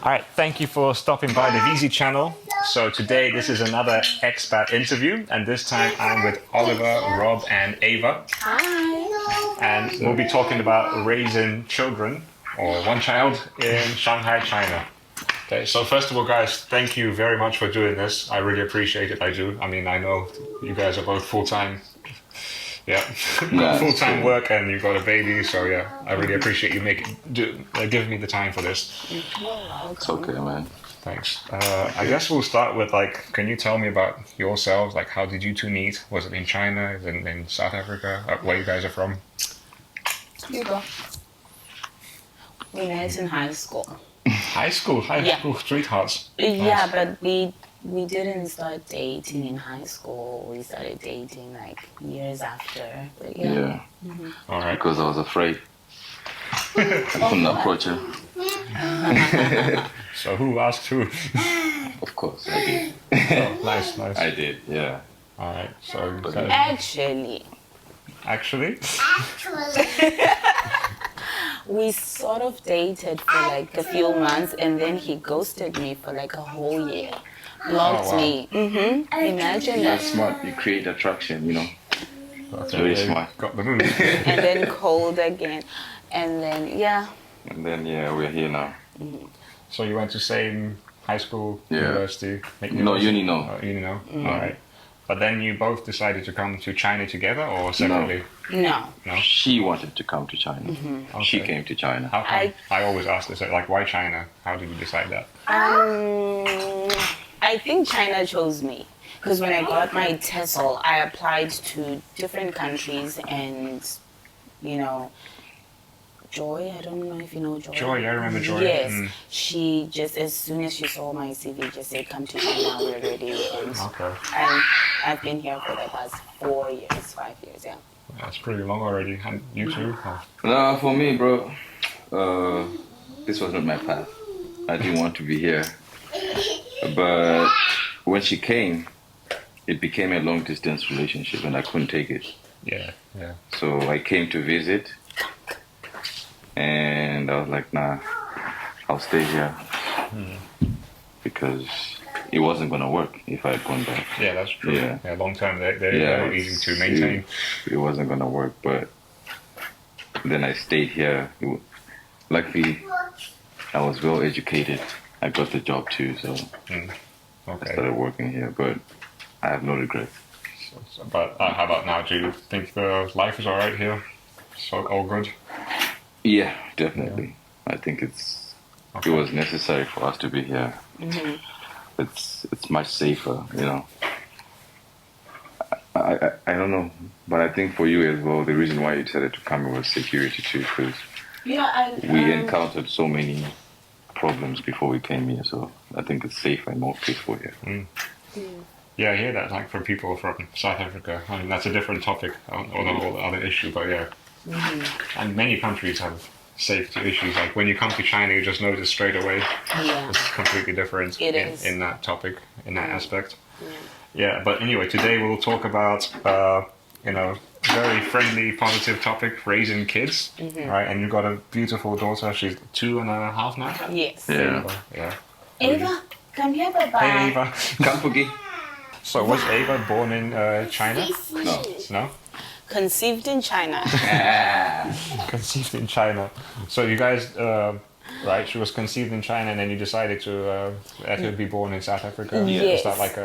All right, thank you for stopping by the VZ channel. So today this is another expat interview, and this time I'm with Oliver, Rob, and Ava. Hi. And we'll be talking about raising children, or one child, in Shanghai, China. Okay, so first of all, guys, thank you very much for doing this. I really appreciate it, I do. I mean, I know you guys are both full-time. Yeah, full-time work and you've got a baby, so yeah, I really appreciate you giving me the time for this. It's okay, man. Thanks. I guess we'll start with can you tell me about yourselves? Like, how did you two meet? Was it in China, in South Africa? Where you guys are from? You go. We met in high school. High school sweethearts. Yeah, Nice. but we didn't start dating in high school. We started dating like years after. But Yeah. All right. Because I was afraid. I couldn't approach her. So who asked who? Of course, I did. Oh, nice. I did, yeah. All right. So you But- guys- Actually, actually, we sort of dated for like a few months, and then he ghosted me for like a whole year. Blocked Oh, wow. me. Imagine That's that. smart. You create attraction, you know. okay, Very they smart. got the move. And then cold again. And then, yeah. And then, yeah, we're here now. So you went to same high school, Yeah. university? No, uni no. Uni no. All right. But then you both decided to come to China together or separately? No. No. She wanted to come to China. She Okay. came to China. How come? I always ask this, like, why China? How did you decide that? I think China chose me. Because when I got my TESOL, I applied to different countries and, you know, Joy, I don't know if you know Joy. Joy, I remember Joy. Yes. Mm. She just, as soon as she saw my CV, just said, come to China, we're ready. And Okay. I've been here for the past 5 years, yeah. That's pretty long already. And you too? Oh. No, for me, bro, this was not my path. I didn't want to be here. But when she came, it became a long distance relationship and I couldn't take it. Yeah. So I came to visit and I was like, nah, I'll stay here. Because it wasn't going to work if I had gone back. Yeah, that's true. Yeah. Long term, they're not easy to maintain. It wasn't going to work, but then I stayed here. Luckily, I was well educated. I got the job too, so I Okay. started working here, but I have no regrets. But how about now? Do you think the life is all right here? So all good? Yeah, definitely. I think it Okay. was necessary for us to be here. It's much safer, you know. I don't know, but I think for you as well, the reason why you decided to come was security too, because Yeah, we encountered so many problems before we came here, so I think it's safer and more peaceful here. Yeah, I hear that. Like for people from South Africa, I mean that's a different topic on a whole other issue. But yeah, and many countries have safety issues. Like when you come to China, you just notice straight away Yeah. it's completely different It is. in that topic, in that aspect. Yeah. Yeah, but anyway, today we'll talk about very friendly, positive topic: raising kids. Right, and you've got a beautiful daughter. She's 2.5 now. Yes. Yeah. Yeah. Ava, come here, Papa. Hey Ava. Come, Pookie. So was Ava born in China? No. No. Conceived in China. Conceived in China. So you guys, right? She was conceived in China, and then you decided to let her be born in South Africa. Yes. Is that like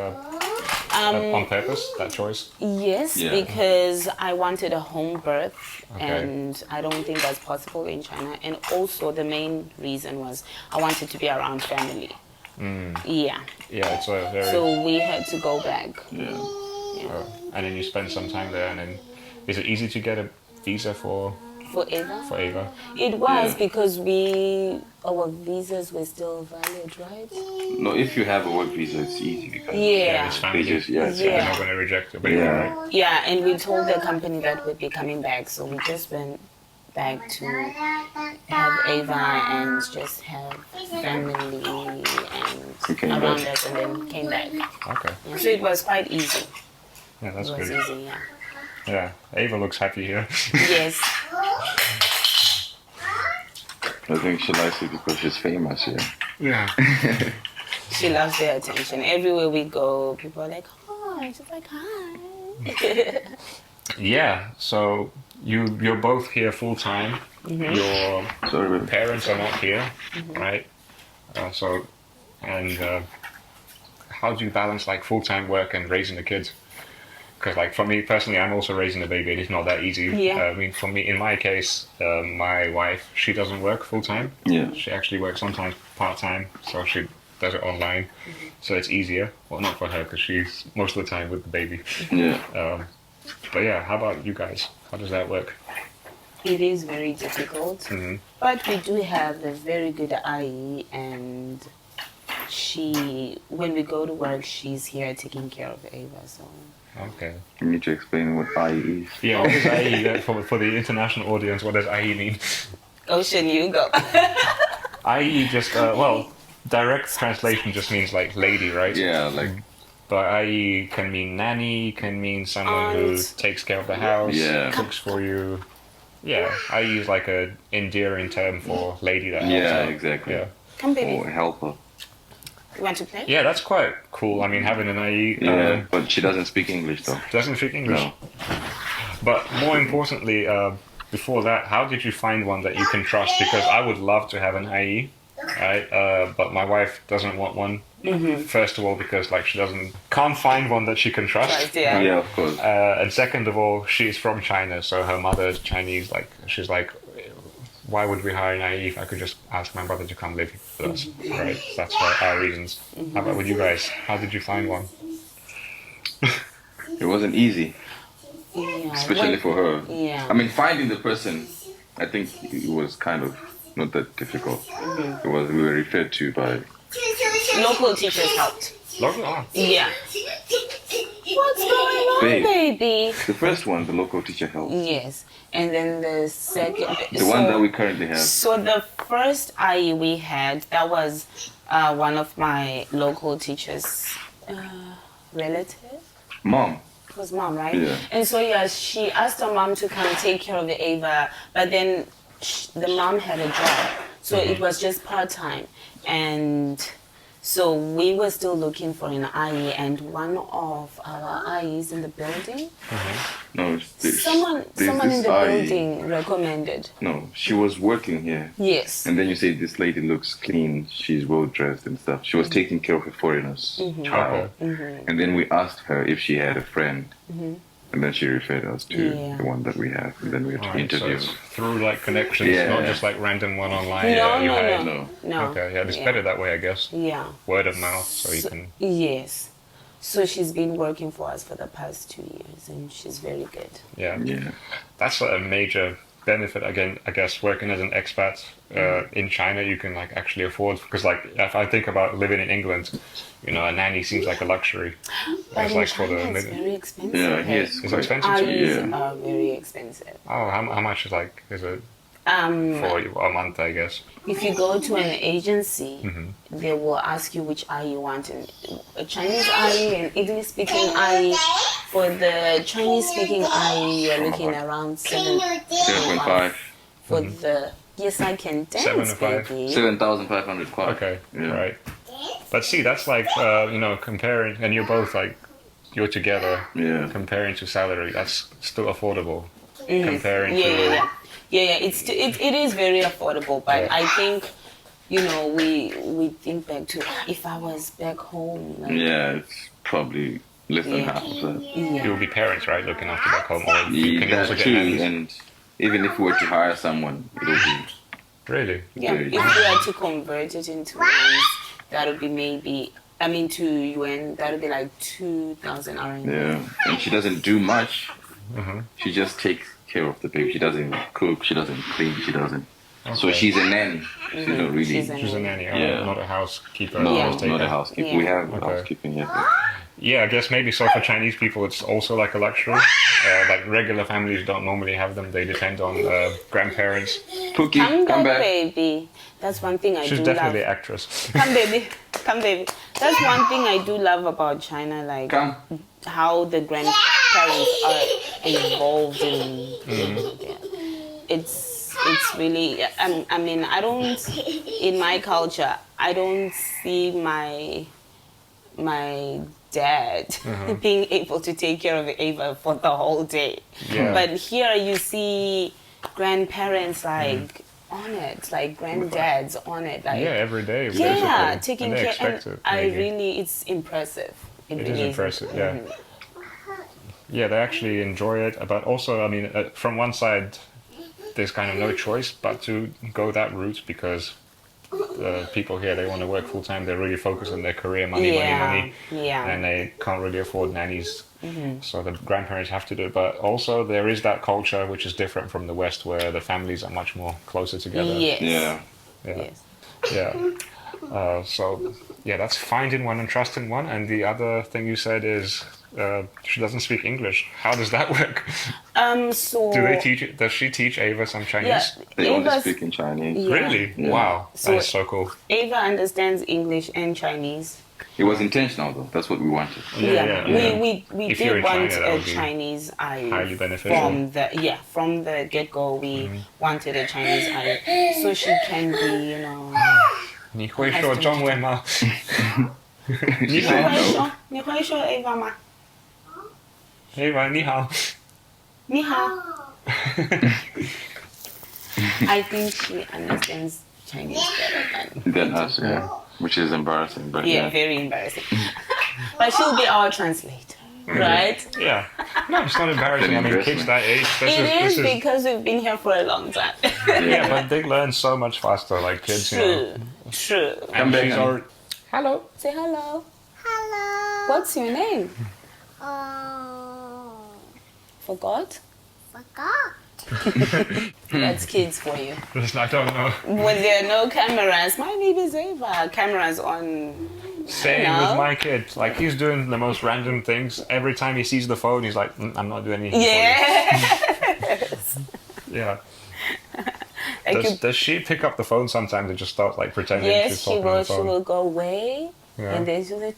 on purpose? That choice? Yes, Yeah. because I wanted a home birth, Okay. and I don't think that's possible in China. And also, the main reason was I wanted to be around family. Yeah. Yeah, it's a very. So we had to go back. Yeah. And then you spend some time there, and then is it easy to get a visa for For Ava? Ava? It was Yeah. because our visas were still valid, right? No, if you have a work visa, it's easy because Yeah. It's they family. just, it's They're Yeah. not going to reject your baby, Yeah. right? Yeah, and we told the company that we'd be coming back, so we just went back to have Ava and just have family You and came around back. us, and then came back. Okay. Yeah, so it was quite easy. Yeah, that's It was good. easy, yeah. Yeah, Ava looks happy here. Yes. I think she likes it because she's famous, yeah. Yeah. She loves their attention. Everywhere we go, people are like, hi. She's like, hi. Yeah. So you're both here full time. Your Sorry, baby. parents are not here, right? How do you balance like full time work and raising the kids? Because like for me personally, I'm also raising a baby. And it's not that easy. Yeah. I mean, for me, in my case, my wife, she doesn't work full time. Yeah. She actually works sometimes part time, so she does it online. So it's easier. Well, not for her because she's most of the time with the baby. Yeah. But yeah, how about you guys? How does that work? It is very difficult, Mhm. but we do have a very good IE, and when we go to work, she's here taking care of Ava. So Okay. You need to explain what IE is. Yeah, what does IE, for the international audience, what does IE mean? Ocean, you go. IE just, direct translation just means like lady, right? Yeah, like, But IE can mean nanny, can mean someone who Aunt. takes care of the house, Yeah. cooks for you. Yeah, IE is like a endearing term for lady that helps yeah, out. exactly. Yeah. Come, baby. Or helper. You want to play? Yeah, that's quite cool. I mean, having an IE Yeah, but she doesn't speak English though. doesn't speak English. No. But more importantly, before that, how did you find one that you can trust? Because I would love to have an IE, right? But my wife doesn't want one. First of all, because like she can't find one that she can trust. Right, yeah. Yeah, of course. And second of all, she's from China, so her mother is Chinese. Like she's like, why would we hire an IE if I could just ask my brother to come live with us? Right? That's our reasons. How about with you guys? How did you find one? It wasn't easy, Yeah. especially for her. Yeah. I mean, finding the person, I think it was kind of not that difficult. It was, we were referred to by, Local teachers helped. Oh, Yeah. What's going on, Babe. baby? the first one, the local teacher helped. Yes. And then the second. The one that we currently have. So the first IE we had, that was one of my local teachers' relative. Mom. It was mom, right? Yeah. And so yeah, she asked her mom to come take care of Ava, but then the mom had a job, so it was just part time, and so we were still looking for an IE, and one of our IEs in the building, No, someone in the building recommended. No, she was working here. Yes. And then you say this lady looks clean, she's well dressed and stuff. She was taking care of a foreigner's child. And then we asked her if she had a friend. And then she referred us to Yeah. the one that we have. And then we had to Alright, so interview. it's through like connections, Yeah. not just like random one online. No, that you no, hired. no, no. Okay, yeah, it's Yeah. better that way, I guess. Yeah. Word of mouth, so you can. Yes. So she's been working for us for the past 2 years, and she's very good. Yeah. Yeah. That's a major benefit again, I guess, working as an expat in China. You can like actually afford, because like if I think about living in England, you know, a nanny seems like a luxury. But It's in like for China, the it's very expensive. Yeah, yes. It's expensive too. IEs Yeah. are very expensive. Oh, how much is it for a month, I guess? If you go to an agency, Mm-hmm. they will ask you which IE you want. And a Chinese IE and English-speaking IE. For the Chinese-speaking IE, you're looking around 7.5. For the yes, I can dance, 7 to 5. baby. 7,500 kwai. Okay, Yeah. right. But see, that's like comparing, and you're both like you're together. Yeah. Comparing to salary, that's still affordable. Mm. Comparing to Yeah. It is very affordable, but Yeah. I think, we think back to if I was back home. Like, Yeah, it's probably less than Yeah. half of that. you yeah. will be parents, right? Looking after back home, or you can also That get too, nannies. and even if we were to hire someone, it would be Really? Yeah, very if we had to convert it into rands, that would be to yuan, that would be like 2,000 RMB. yeah. And she doesn't do much. Mm-hmm. She just takes care of the baby. She doesn't cook. She doesn't clean. She doesn't. So Okay. she's a nanny. She's not really. She's a She's a nanny, Yeah. not a housekeeper. no, Yeah. not a housekeeper. Yeah. We have Okay. housekeeping. Yeah. Yeah, I guess maybe so for Chinese people, it's also like a luxury. Like regular families don't normally have them. They depend on grandparents. Pookie, Come come back, back. baby. That's one thing I She's do definitely love. an actress. Come, baby. Come, baby. That's one thing I do love about China, like Come. how the grandparents are involved in. Yeah. It's it's really. I mean, I don't. In my culture, I don't see my dad being able to take care of Ava for the whole day. Yeah. But here you see grandparents like on it, like granddads on it, like every day. yeah, basically. taking And they care. expect And it, I maybe. really, it's impressive. It is really impressive, yeah. Mhm. Yeah, they actually enjoy it, but also, I mean, from one side, there's kind of no choice but to go that route because people here, they want to work full time. They're really focused on their career, money, money, Yeah. and they can't really afford nannies. So the grandparents have to do it. But also, there is that culture which is different from the West, where the families are much more closer together. Yes. Yeah. Yeah. Yes. Yeah. So, yeah, that's finding one and trusting one. And the other thing you said is she doesn't speak English. How does that work? So. Do they teach? Does she teach Ava some Chinese? Yeah. They only Ava's- speak in Chinese. Yeah. Really? Yeah. Wow, So- that is so cool. Ava understands English and Chinese. It was intentional though. That's what we wanted. Yeah. We If you're did in want China, that a would be Chinese eye highly beneficial. from the get go. We wanted a Chinese eye so she can be, you know. 你会说中文吗？ She 你 said 好 no. 你会说 Ava 吗？ Ava，你好。你好。I think she understands Chinese better than Than us, yeah. Which is embarrassing, but yeah, yeah. very embarrassing. But she'll be our translator, right? Yeah. No, it's not embarrassing. I mean, kids that age. It is because we've been here for a long time. Yeah, but they learn so much faster, like kids, you know. True. And back, she's honey. already. Hello. Say hello. Hello. What's your name? Oh, Forgot? forgot. That's kids for you. I don't know. When there are no cameras, my baby's Ava. Cameras on. Same No. with my kid. Like, he's doing the most random things. Every time he sees the phone, he's like, I'm not doing anything. Yes. For you." Yeah. Like you- Does she pick up the phone sometimes and just start, like, pretending she's yes, she talking on will. the She phone? will go away, Yeah. and then she'll say,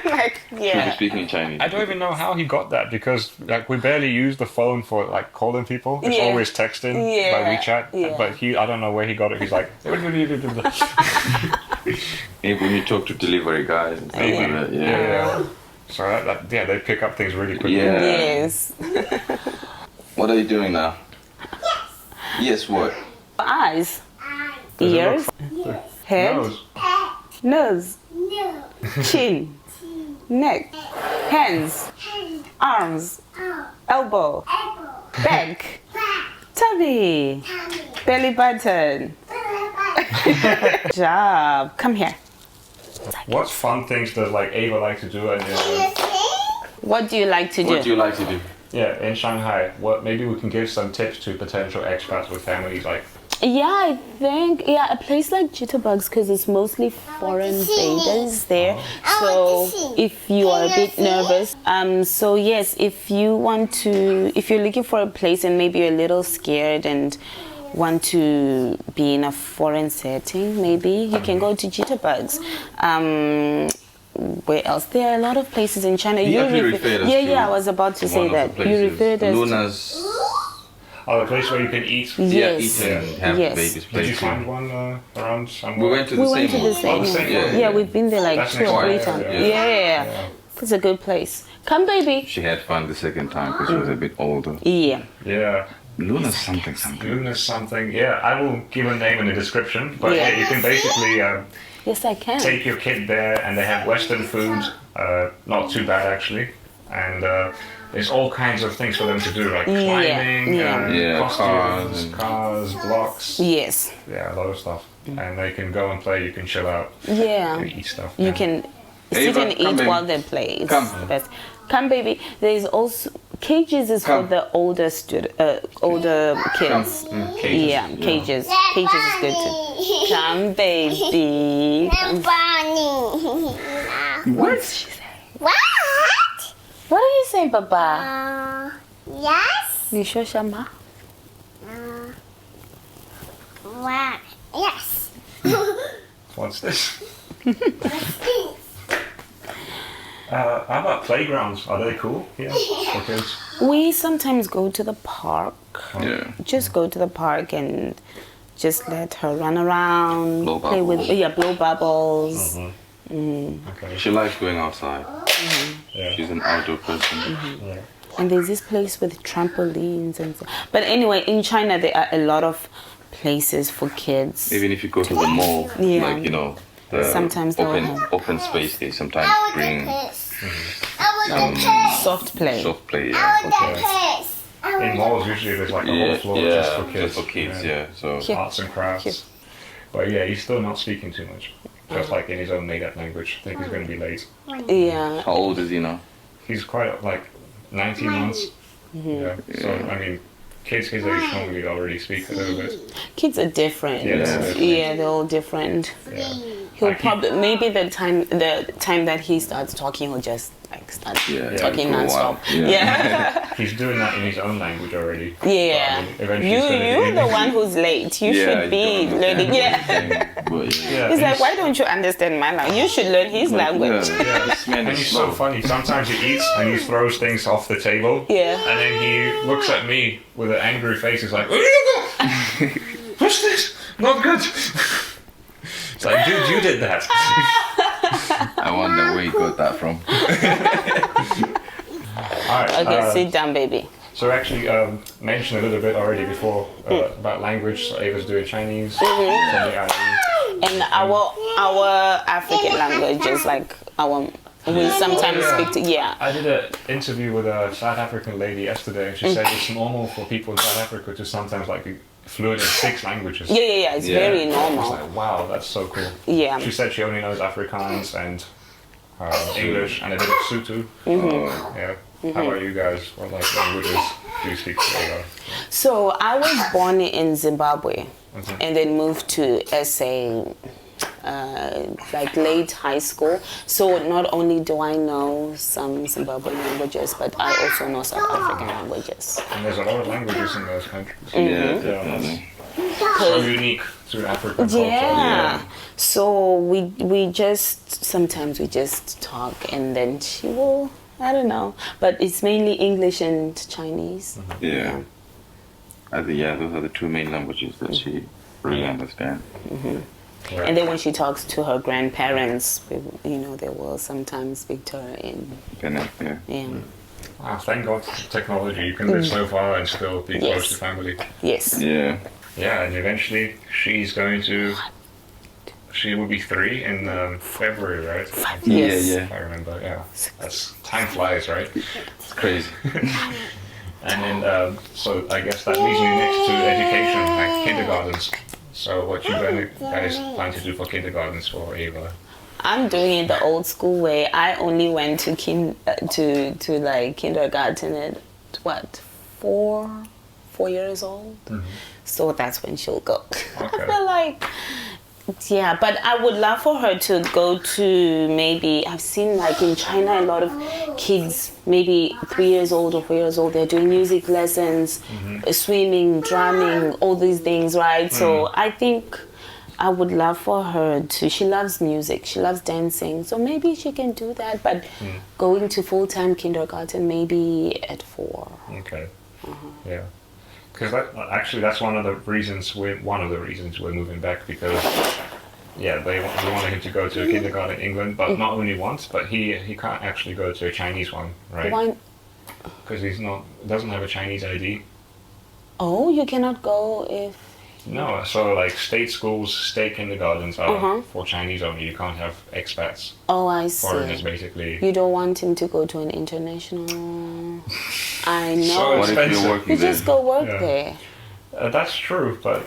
"like, She'll be yeah. speaking in Chinese. I don't even know how he got that because like we barely use the phone for like calling people. It's Yeah. always texting Yeah. by WeChat. Yeah. But I don't know where he got it. He's like, Maybe when you talk to delivery guys and stuff Maybe. like that, yeah. yeah. So yeah, they pick up things really quickly. Yeah. Yes. What are you doing now? Yes, what? Eyes, Does it ears, look- head, Nose. nose, chin, neck, hands, arms, elbow, back, tummy, belly button. Job. Come here. What fun things does like Ava like to do? And What do you like to What do do? you like to do? yeah, in Shanghai, what maybe we can give some tips to potential expats with families. Like, Yeah, I think a place like Jitterbugs because it's mostly foreign babies there. So if you are a bit nervous, so yes, if you're looking for a place and maybe you're a little scared and want to be in a foreign setting, maybe you can go to Jitterbugs. Where else? There are a lot of places in China. You actually referred us to I was about to say One of that. the You places. referred us to. Luna's a place where you can eat. yeah, Yes. eat and have Yes. babies Did play you too. find one around somewhere? We went to the We same went to the one. same the one. same Yeah, one. Yeah, we've been there like That's 2 next or 3 door, times. yeah. Yeah. It's a good place. Come, baby. She had fun the second time because she was a bit older. Yeah. Yeah. Luna's something. Luna's something. Yeah, I will give a name in the description. But Yeah. yeah, you can basically Yes, I can. take your kid there, and they have Western food. Not too bad actually, and there's all kinds of things for them to do, like Yeah, climbing, yeah. Yeah, costumes, cars cars, blocks. Yes. Yeah, a lot of stuff. And they can go and play. You can chill out, Yeah. you eat stuff. You yeah. can sit Ava, and come, eat baby. while they play. It's Come. the best. Come, baby. There's also cages is Come. for the older older kids. Cages. Yeah, cages. Cages is good too. Come, baby. Come. Bunny. What's she saying? What? What are you saying, Baba? Yes. You sure, Shama? What? Yes. What's this? How about playgrounds? Are they cool? Yeah, for kids. We sometimes go to the park. Yeah. Just go to the park and just let her run around, Blow play with blow bubbles. Okay. She likes going outside. Yeah. She's an outdoor person. Yeah. And there's this place with trampolines and so. But anyway, in China there are a lot of places for kids. Even if you go to the mall, Yeah. like, you know, the Sometimes they'll open, have- open space, they sometimes bring Soft play. soft play, yeah. In malls, usually there's like a whole Yeah, floor yeah, just for kids. just for kids, yeah. So Cute. Arts and crafts. Cute. But yeah, he's still not speaking too much. Just like in his own made-up language. I think he's going to be late. Yeah. how old is he now? He's quite like 19 months. Yeah. So I mean, kids age normally already speak a little bit. Kids are different. Yeah, they're different. Yeah, they're all different. Yeah. He'll Like he- probably maybe the time that he starts talking, he'll just like start Yeah, talking for a nonstop. while. Yeah. He's doing that in his own language already. Yeah. But, I mean, eventually he's gonna You're be- the one who's late. You should be learning. Yeah. But, yeah. Yeah, He's like, why don't you understand my language? You should learn his language. Yeah, this man And is he's slow. so funny. Sometimes he eats and he throws things off the table. Yeah. And then he looks at me with an angry face. He's like, "Where you go? What's this? Not good." It's like, dude, you did that. I wonder where he got that from. All right. Okay, sit down, baby. So actually, mentioned a little bit already before about language. So Ava's doing Chinese. And our African language is like we sometimes speak to I did an interview with a South African lady yesterday, and she said it's normal for people in South Africa to sometimes like be fluent in 6 languages. Yeah. It's Yeah. very I was normal. like, wow, that's so cool. Yeah. She said she only knows Afrikaans and English and a bit of Sotho. Yeah. How about you guys? What like languages do you speak together? So I was born in Zimbabwe Okay. and then moved to SA like late high school. So not only do I know some Zimbabwean languages, but I also know South African languages. And there's a lot of languages in those countries. Yeah, that's definitely. so unique to African culture. Yeah. So we just sometimes we just talk and then she will, I don't know, but it's mainly English and Chinese. Yeah. I think, yeah, those are the 2 main languages that she really understands. Right. And then when she talks to her grandparents, they will sometimes speak to her in Yeah. yeah. Ah, thank God for technology. You can live so far and still be close Yes. to family. Yes. Yeah. Yeah, and eventually she will be 3 in February, right? Yes. Yeah, If I remember, yeah. That's time flies, right? It's crazy. And then, so I guess that leads me next to education, like kindergartens. So what you guys plan to do for kindergartens for Ava? I'm doing it the old school way. I only went to like kindergarten at what 4 years old. So that's when she'll go. Okay. Like, yeah, but I would love for her to go to maybe, I've seen like in China a lot of kids, maybe 3 years old or 4 years old, they're doing music lessons, swimming, drumming, all these things, right? So I think I would love for her to, she loves music, she loves dancing, so maybe she can do that, but going to full-time kindergarten maybe at 4. Okay. Yeah. Because that's one of the reasons we're moving back, because we wanted him to go to a kindergarten in England, but not only once, but he can't actually go to a Chinese one, right? Why? Because doesn't have a Chinese ID. Oh, you cannot go if... No, so like state schools, state kindergartens are for Chinese only. You can't have expats, Oh, I see. foreigners basically. You don't want him to go to an international... I know. So What if expensive. you're working You there? just go work Yeah. there. That's true, but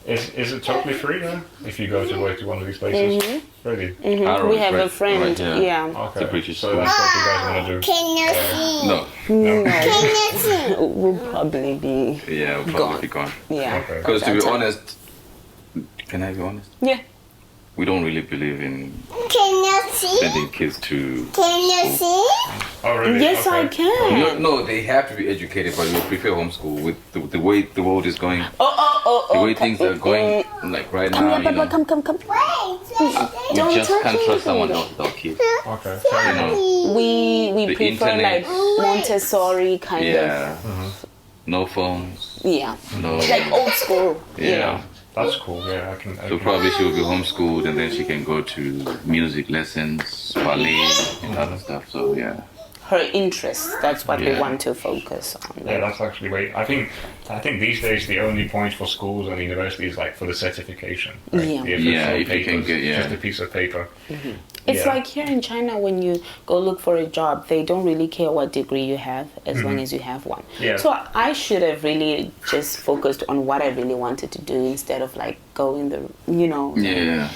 is it totally free then? If you go to work to one of these places? Really? Arrow We is have a right- friend, right here. yeah. Okay. It's a British so school. that's what you guys want to do. Can you see? No. Can you see? We'll probably be... Yeah, we'll Gone. probably be gone. Yeah. Okay. Because to be That's it. honest, can I be honest? Yeah. We don't really believe in Can you sending kids to. Can you see? Oh, really? Yes, I Okay. can. No, they have to be educated, but we prefer homeschool with the way the world is going. Oh. The way things are going, like right Come now, here, you know, Papa. Come. you Don't just touch can't trust anything. someone else with our kids. Okay, fair You enough. know, We The prefer internet. like Montessori kind yeah, of. no phones, Yeah. no. Like old school. You Yeah. know. That's cool. Yeah, I can. So probably she will be homeschooled, and then she can go to music lessons, ballet, and other stuff. So yeah. Her interests. That's what we Yeah. want to focus on. Yeah, that's actually great. I think these days the only point for schools and universities is like for the certification. Right? Yeah. The official Yeah, if you can papers, get- yeah. just a piece of paper. It's Yeah. like here in China, when you go look for a job, they don't really care what degree you have as long as you have one. Yeah. So I should have really just focused on what I really wanted to do instead of like going the, Yeah.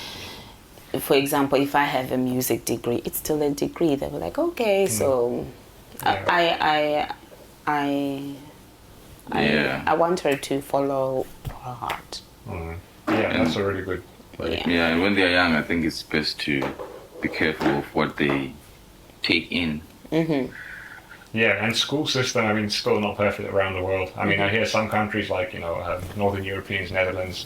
For example, if I have a music degree, it's still a degree. They were like, okay, so Yeah. I want her to follow her heart. Yeah, that's a really good. Yeah. Yeah, and when they're young, I think it's best to be careful of what they take in. Yeah, and school system, I mean, still not perfect around the world. I mean, I hear some countries like, Northern Europeans, Netherlands,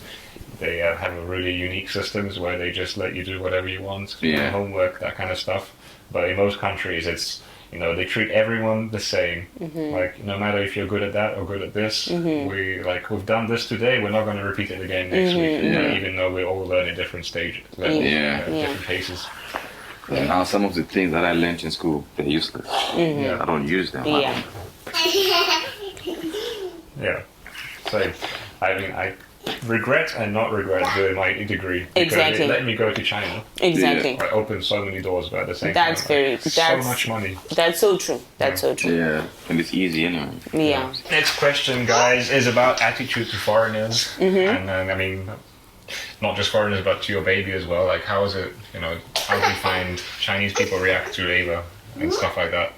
they have a really unique systems where they just let you do whatever you want, Yeah. homework, that kind of stuff. But in most countries, it's, they treat everyone the same. Like, no matter if you're good at that or good at this, we've done this today, we're not going to repeat it again next week, Yeah. even though we all learn at different stages, Yeah. different paces. And now some of the things that I learned in school, they're useless. I don't use them. Yeah. Yeah. So, I mean, I regret and not regret doing my degree because Exactly. it let me go to China. Exactly. I opened so many doors, but at the same That's time, very- so that's- much money. That's so true. That's so true. Yeah, and it's easy anyway. Yeah. Next question, guys, is about attitude to foreigners, and then I mean, not just foreigners, but to your baby as well. Like, how is it? How do you find Chinese people react to Ava and stuff like that?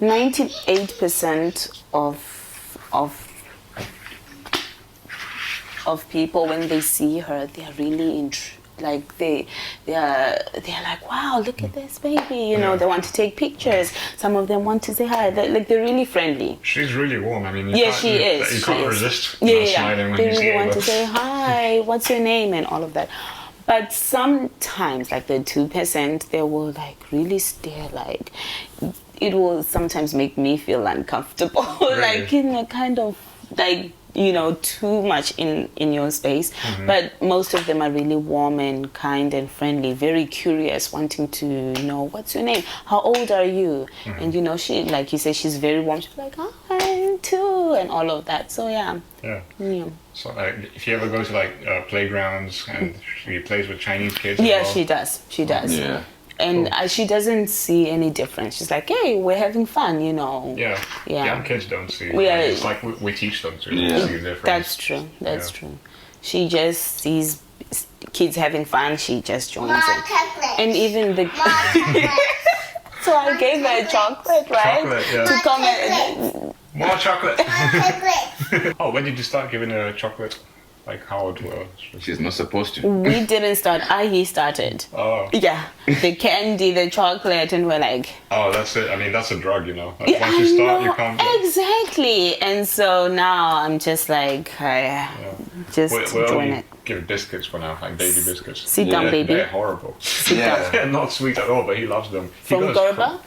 98% of people, when they see her, they are really they're like, wow, look at this baby. They want to take pictures. Some of them want to say hi. They're really friendly. She's really warm. I mean, Yeah, she is. You She can't is. resist Yeah. smiling when They you see really want Ava. to say hi. What's your name and all of that. But sometimes, like the 2%, they will like really stare. Like it will sometimes make me feel uncomfortable. Like in a kind of like too much in your space. But most of them are really warm and kind and friendly, very curious, wanting to know what's your name, how old are you, and she, like you say, she's very warm. She's like, oh, I'm 2, and all of that. So yeah. So if you ever go to playgrounds and she plays with Chinese kids, Yeah, as well, she does. She does. Yeah. And she doesn't see any difference. She's like, hey, we're having fun, Yeah. Yeah. Young kids don't see. Yeah. It's like we teach them to Yeah. see the difference. That's true. That's Yeah. true. She just sees kids having fun. She just joins in. Chocolate. And even the... So I gave her a chocolate, right? Chocolate, yeah. To come and... More chocolate. Chocolate. Oh, when did you start giving her chocolate? Like how old were She's not supposed to. We didn't start. He started. Oh. Yeah. The candy, the chocolate, and we're like... Oh, that's it. I mean, that's a drug, Like, Yeah, once you start, I you know. can't. Exactly. And so now I'm just like, just We'll join only it. give biscuits for now, like baby biscuits. Sit down, Yeah, baby. They're horrible. Yeah. They're not sweet at all, but he loves them. He From goes Gerber?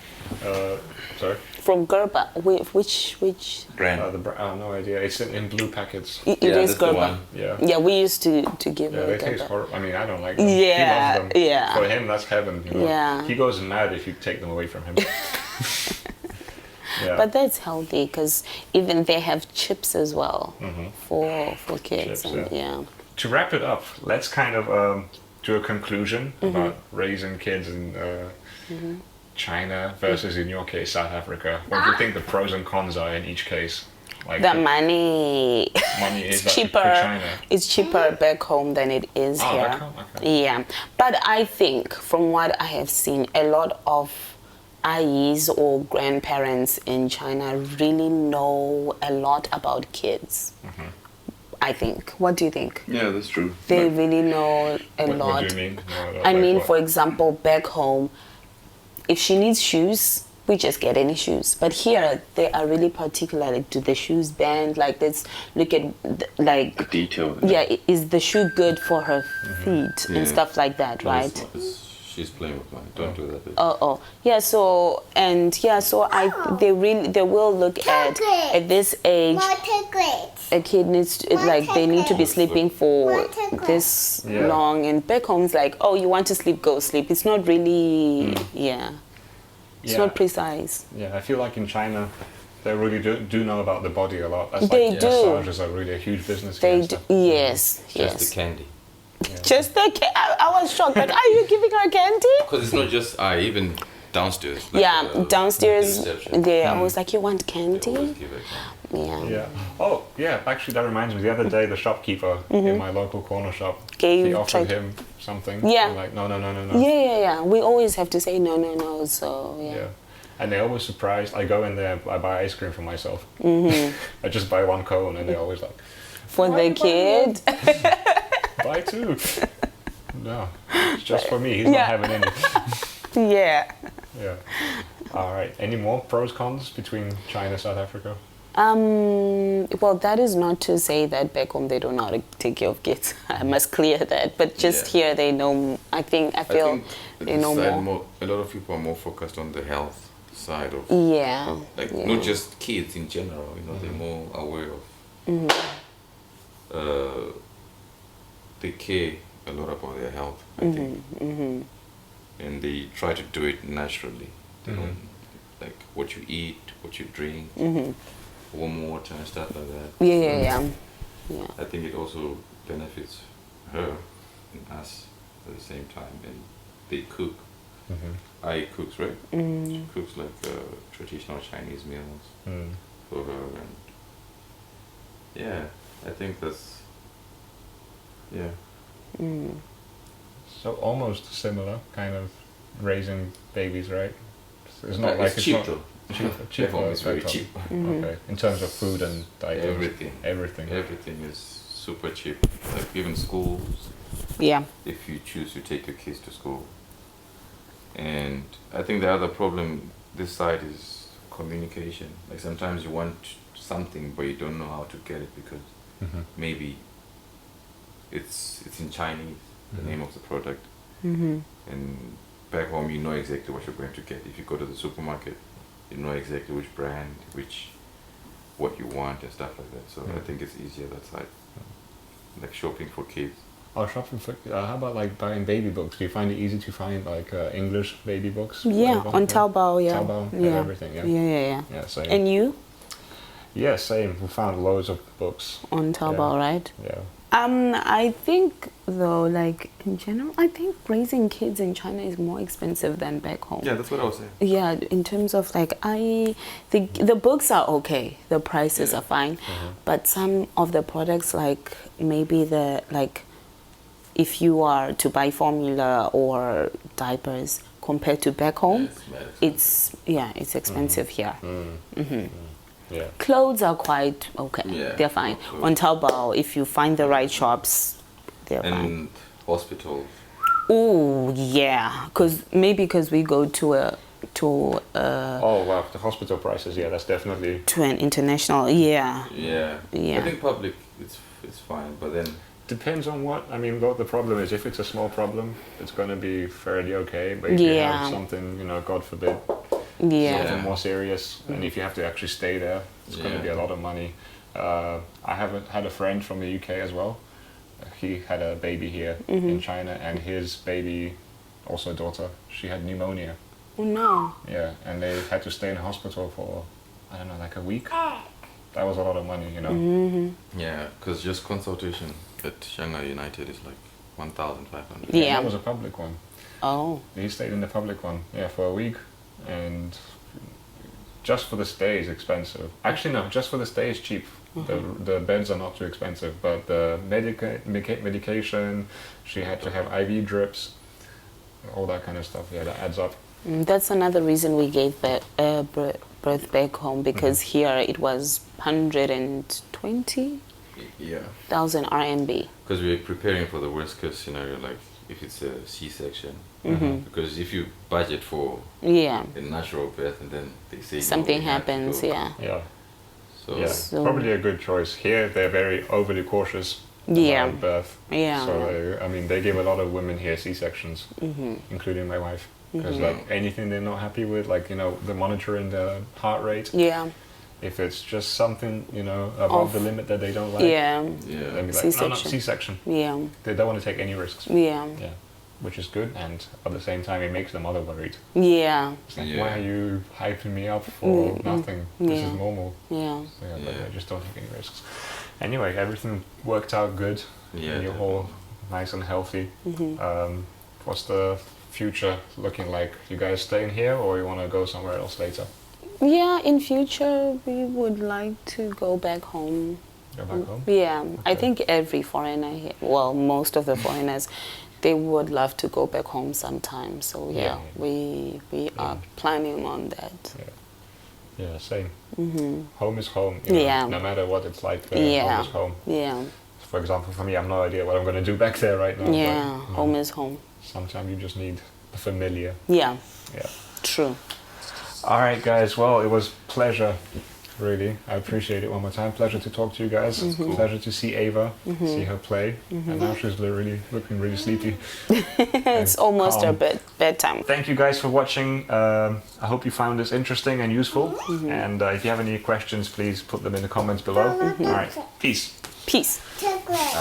Sorry? From Gerber. Which? Brand. I have no idea. It's in blue packets. It Yeah, is that's the Gerber. one. Yeah. Yeah, we used to give Yeah, her they taste Gerber. horrible. I mean, I don't like them. Yeah, He loves them. yeah. For him, that's heaven. Yeah. He goes mad if you take them away from him. Yeah. But that's healthy because even they have chips as well for kids. Chips, And, yeah. To wrap it up, let's kind of do a conclusion about raising kids in China versus, in your case, South Africa. What do you think the pros and cons are in each case? Like The money money is is like cheaper. for China. It's cheaper back home than it is Oh, here. back home? Okay. Yeah, but I think from what I have seen, a lot of AIs or grandparents in China really know a lot about kids. I think. What do you think? Yeah, that's true. They really know a lot. What do you mean? No, I like mean, what? for example, back home, if she needs shoes, we just get any shoes. But here, they are really particular. Like, do the shoes bend? Like, let's look at, The detail. yeah, is the shoe good for her feet Yeah. and stuff like that, No, right? she's playing with mine. Don't do that. baby. Yeah. So they will look at this age. Water A kid needs to, like, they need to be sleeping for this Yeah. long, and back home it's like, oh, you want to sleep, go sleep. It's not really, it's Yeah. not precise. Yeah, I feel like in China, they really do know about the body a lot. That's They like do. massages are really a huge business. here They and do, stuff. yes, Just yes. the candy. Just the I was shocked. Like, are you giving her candy? Because it's not just even downstairs. Downstairs, reception. I was like, you want They candy? always give it candy. Yeah. Yeah. Oh, yeah. Actually, that reminds me. The other day, the shopkeeper in my local corner shop, he offered him something. Yeah. I'm like, no. Yeah. We always have to say no. So yeah. Yeah. And they're always surprised. I go in there, I buy ice cream for myself. I just buy one cone, and they're always like, For "Why the you buying kid. buy two. No, it's just for me. He's Yeah. not having any. Yeah. Yeah. All right. Any more pros cons between China and South Africa? Well, that is not to say that back home they don't know how to take care of kids. I must clear that. But just Yeah. here they know. I feel they this know side more. A lot of people are more focused on the health side of, Yeah. like, yeah. not just kids in general. They're more aware of. They care a lot about their health, I think, and they try to do it naturally. They don't, like, what you eat, what you drink, warm water and stuff like that. Yeah. I think it also benefits her and us at the same time. And they cook. I cooks, right? She cooks like traditional Chinese meals for her, and yeah, I think that's So almost similar, kind of raising babies, right? It's not it's like cheap not though. cheap. Back home or is very better. cheap. Okay, in terms of food and diapers, Everything. everything. Everything is super cheap. Like even schools, Yeah. if you choose to take your kids to school. And I think the other problem this side is communication. Like sometimes you want something but you don't know how to get it because maybe it's in Chinese, the name of the product. And back home you know exactly what you're going to get. If you go to the supermarket, you know exactly which brand, what you want and stuff like that. So I think it's easier that side. Like shopping for kids. Oh, shopping for. How about like buying baby books? Do you find it easy to find like English baby books? Yeah, available? on Taobao, yeah. Taobao and Yeah. everything. Yeah. Yeah. Yeah, same. And you? Yeah, same. We found loads of books. On Taobao, Yeah. right? Yeah. I think though, like in general, I think raising kids in China is more expensive than back home. Yeah, that's what I was saying. Yeah, in terms of like, I think the books are okay, the prices are fine, but some of the products, like maybe if you are to buy formula or diapers compared to back home, it's expensive here. Yeah. Clothes are quite okay. Yeah, They're fine. clothes. On Taobao, if you find the right shops, they're fine. And hospitals. Oh yeah, because we go to Oh wow, the hospital prices. Yeah, that's definitely. an international. Yeah. Yeah. Yeah. I think public it's fine, but then Depends on what. I mean, what the problem is. If it's a small problem, it's going to be fairly okay. But if you Yeah. have something, God forbid, Yeah. something more serious, and if you have to actually stay there, it's going to be a lot of money. I had a friend from the UK as well. He had a baby here in China, and his baby, also a daughter, she had pneumonia. Oh no. Yeah, and they had to stay in hospital for, I don't know, like a week. That was a lot of money, yeah, because just consultation at Shanghai United is like 1,500. Yeah. That was a public one. Oh. He stayed in the public one, for a week, and just for the stay is expensive. Actually, no, just for the stay is cheap. The beds are not too expensive, but the medication, she had to have IV drips, all that kind of stuff. Yeah, that adds up. That's another reason we gave birth back home, because here it was 120 Yeah. thousand RMB. Because we're preparing for the worst case scenario, like if it's a C-section. Because if you budget for Yeah. a natural birth and then they say no, Something you have to happens. go. Yeah. Yeah. So Yeah. So- Probably a good choice. Here they're very overly cautious Yeah. about birth. Yeah. So I mean, they give a lot of women here C-sections, including my wife, because like anything they're not happy with, like the monitoring the heart rate. Yeah. If it's just something above the limit that they don't like, Yeah. yeah. they'll be like, no, C-section. C-section. Yeah. They don't want to take any risks. Yeah. Yeah, which is good, and at the same time, it makes the mother worried. Yeah. It's like, Yeah. why are you hyping me up for nothing? This Yeah. is normal. Yeah. So, yeah, but Yeah. I just don't take any risks. Anyway, everything worked out good. Yeah, And you're all nice and healthy. What's the future looking like? You guys staying here, or you want to go somewhere else later? Yeah, in future we would like to go back home. Go back home? Yeah, I Okay. think every foreigner here, well, most of the foreigners, they would love to go back home sometime. So yeah, Yeah. we are planning on that. Yeah, same. Home is home. you know, Yeah. No matter what it's like there, Yeah. home is home. Yeah, For example, for me, I have no idea what I'm going to do back there right now. yeah, But, home is home. sometimes you just need the familiar. Yeah, Yeah. true. All right, guys. Well, it was pleasure. Really, I appreciate it one more time. Pleasure to talk to you guys. Pleasure to see Ava, see her play, and now she's really looking really sleepy. It's almost calm. our bedtime. Thank you guys for watching. I hope you found this interesting and useful. And if you have any questions, please put them in the comments below. All right, peace. Peace. Chocolate.